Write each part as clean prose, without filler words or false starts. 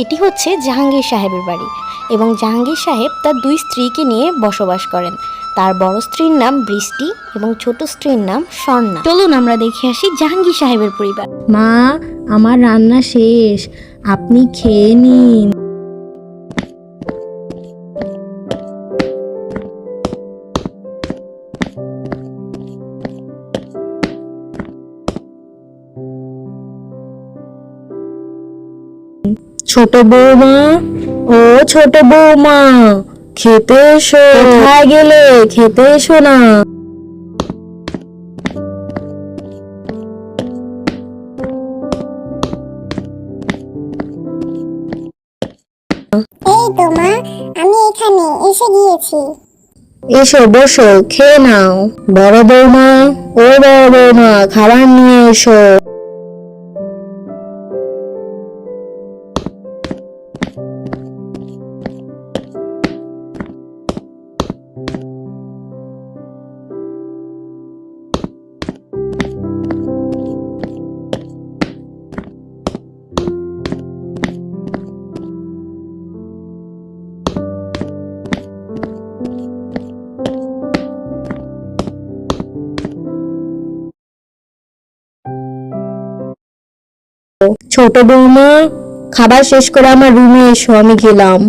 এটি হচ্ছে জাহাঙ্গীর সাহেবের বাড়ি এবং জাহাঙ্গীর সাহেব তার দুই স্ত্রীকে নিয়ে বসবাস করেন। তার বড় স্ত্রীর নাম বৃষ্টি এবং ছোট স্ত্রীর নাম স্বর্ণা। চলুন আমরা দেখে আসি জাহাঙ্গীর সাহেবের পরিবার। মা, আমার রান্না শেষ, আপনি খেয়ে নিন। ছোট বৌমা, ও ছোট বৌমা, খেতে এসো। কোথায় গেলে? খেতে এসো না। এই তো মা, আমি এখানে এসে গিয়েছি। এসো বসো, খেয়ে নাও। বড় বৌমা, ও বড় বৌমা, খাবার নিয়ে এসো। ছোট বৌমা, খাবার শেষ করে আমার রুমে এসো, আমি গেলাম।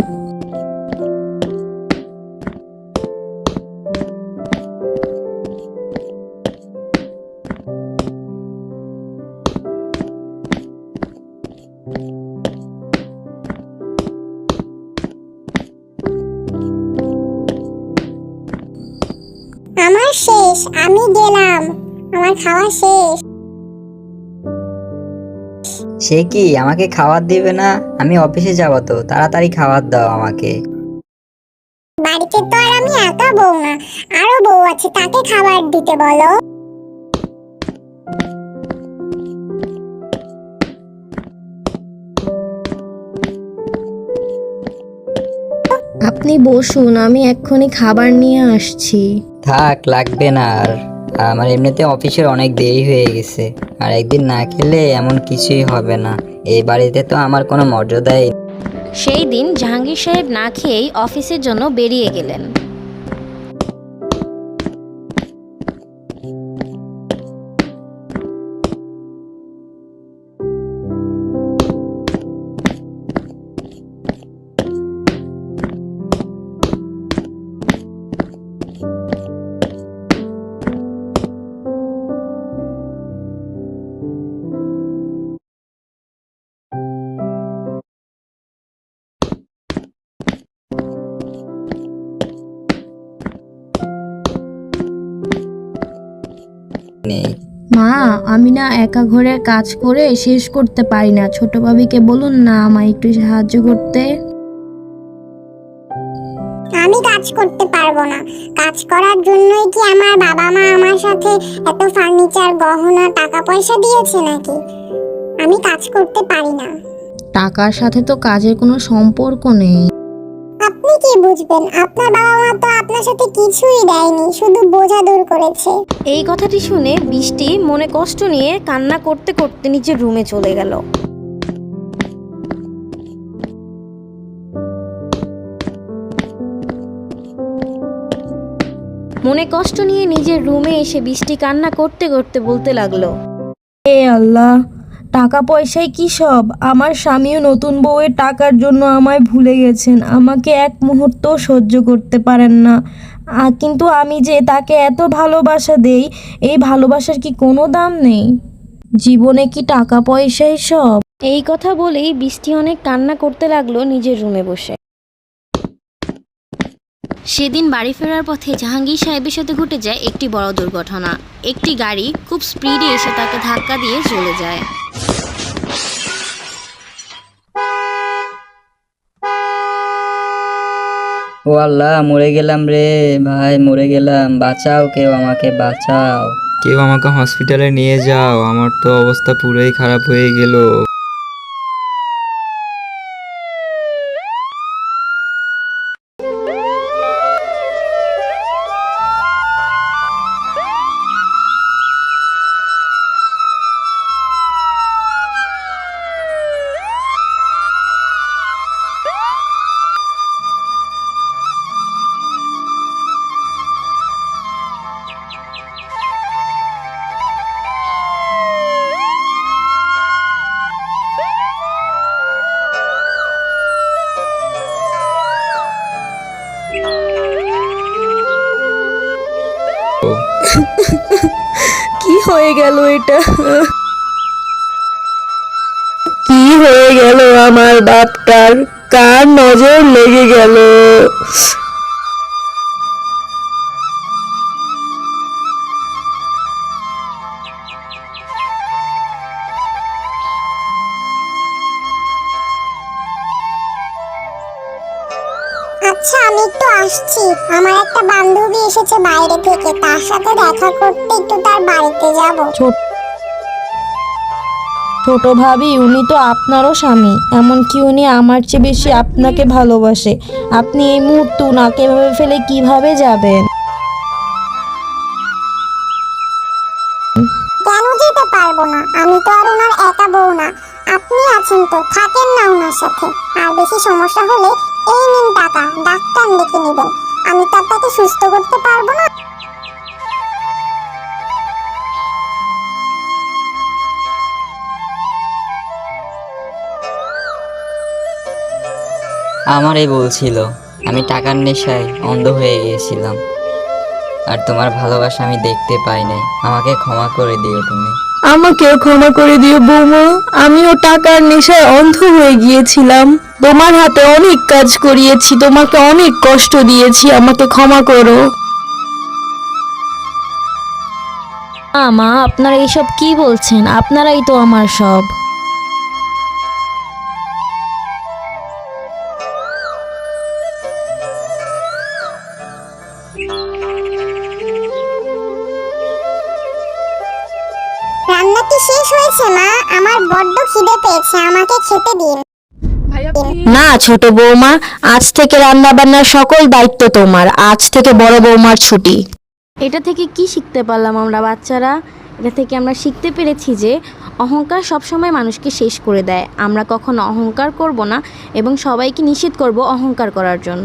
আমার শেষ, আমি গেলাম, আমার খাওয়া শেষ। সে কি আমাকে খাবার দিবে না? আমি অফিসে যাব, তো তাড়াতাড়ি খাবার দাও আমাকে। বাড়িতে তো আর আমি একা বউ না, আরো বউ আছে, তাকে খাবার দিতে বলো। আপনি বসুন, আমি এক্ষুনি খাবার নিয়ে আসছি। থাক, লাগবে না আর। আমার এমনিতে অফিসের অনেক দেরি হয়ে গেছে, আর একদিন না খেলে এমন কিছুই হবে না। এই বাড়িতে তো আমার কোনো মর্যাদাই নেই। সেই দিন জাহাঙ্গীর সাহেব না খেয়েই অফিসের জন্য বেরিয়ে গেলেন। মা, আমি না একা ঘরের কাজ করে শেষ করতে পারি না। ছোট ভাবিকে বলুন না আমায় একটু সাহায্য করতে। আমি কাজ করতে পারবো না। কাজ করার জন্যই কি আমার বাবা মা আমার সাথে এত ফার্নিচার, গহনা, টাকা পয়সা দিয়েছে নাকি? আমি কাজ করতে পারি না। টাকার সাথে তো কাজের কোনো সম্পর্ক নেই। আপনি কি বুঝবেন? আপনার বাবা মা তো আপনার সাথে কিছুই দেয়নি, শুধু বোঝা দূর করেছে। এই কথাটি শুনে বৃষ্টি মনে কষ্ট নিয়ে কান্না করতে করতে নিজের রুমে চলে গেল। মনে কষ্ট নিয়ে নিজের রুমে এসে বৃষ্টি কান্না করতে করতে বলতে লাগলো, হে আল্লাহ, টাকা পয়সায় কি সব? আমার স্বামীও নতুন বউয়ের টাকার জন্য আমায় ভুলে গেছেন, আমাকে এক মুহূর্ত সহ্য করতে পারেন না। কিন্তু আমি যে তাকে এত ভালোবাসা দেই, এই ভালোবাসার কি কোনো দাম নেই? জীবনে কি টাকা পয়সাই সব? এই কথা বলেই বৃষ্টি অনেক কান্না করতে লাগলো নিজের রুমে বসে। সেদিন বাড়ি ফেরার পথে জাহাঙ্গীর সাহেবের সাথে ঘটে যায় একটি বড় দুর্ঘটনা। একটি গাড়ি খুব স্পিডে এসে তাকে ধাক্কা দিয়ে চলে যায়। ও আল্লাহ, মরে গেলাম রে ভাই, মরে গেলাম। বাঁচাও, কেউ আমাকে বাঁচাও। কেউ আমাকে হসপিটালে নিয়ে যাও, আমার তো অবস্থা পুরোই খারাপ হয়ে গেল। কি হয়ে গেল এটা? কি হয়ে গেল আমার বাপটার? কার নজর লেগে গেল? আচ্ছা আমি একটু আসছি, আমার একটা বান্ধবী এসেছে বাইরে থেকে, তার সাথে দেখা করতে একটু তার বাড়িতে যাব। ছোট ভাবি, উনি তো আপনারও স্বামী, এমনকি উনি আমার চেয়ে বেশি আপনাকে ভালোবাসে। আপনি এই মুহূর্তে উনাকে এভাবে ফেলে কিভাবে যাবেন? কেন যেতে পারবো না? আমি তো আর ওনার একা বউ না, আপনি আছেন তো, থাকেন না ওনার সাথে। আর বেশি সমস্যা হলে এই নিন টাকা, ডাক্তার ডেকে নেবেন। আমি তো আপনাকে সুস্থ করতে পারবো না। আমারই বলছিল আমি টাকার নেশায় অন্ধ হয়ে গিয়েছিলাম, আর তোমার ভালোবাসা আমি দেখতে পাই নাই। আমাকে ক্ষমা করে দিও তুমি। আমাকেও ক্ষমা করে দিও বৌমা, আমিও টাকার নেশায় অন্ধ হয়ে গিয়েছিলাম। তোমার হাতে অনেক কাজ করিয়েছি, তোমাকে অনেক কষ্ট দিয়েছি, আমাকে ক্ষমা করো। মা, আপনারা এইসব কি বলছেন? আপনারাই তো আমার সব। রান্না কি শেষ হয়েছে মা? আমার বড্ড খিদে পেয়েছে, আমাকে খেতে দিন। না ছোট বৌমা, আজ থেকে রান্না বান্নার সকল দায়িত্ব তোমার। আজ থেকে বড় বৌমার ছুটি। এটা থেকে কি শিখতে পারলাম আমরা বাচ্চারা? এটা থেকে আমরা শিখতে পেরেছি যে অহংকার সবসময় মানুষকে শেষ করে দেয়। আমরা কখনো অহংকার করব না এবং সবাইকে নিষেধ করব অহংকার করার জন্য।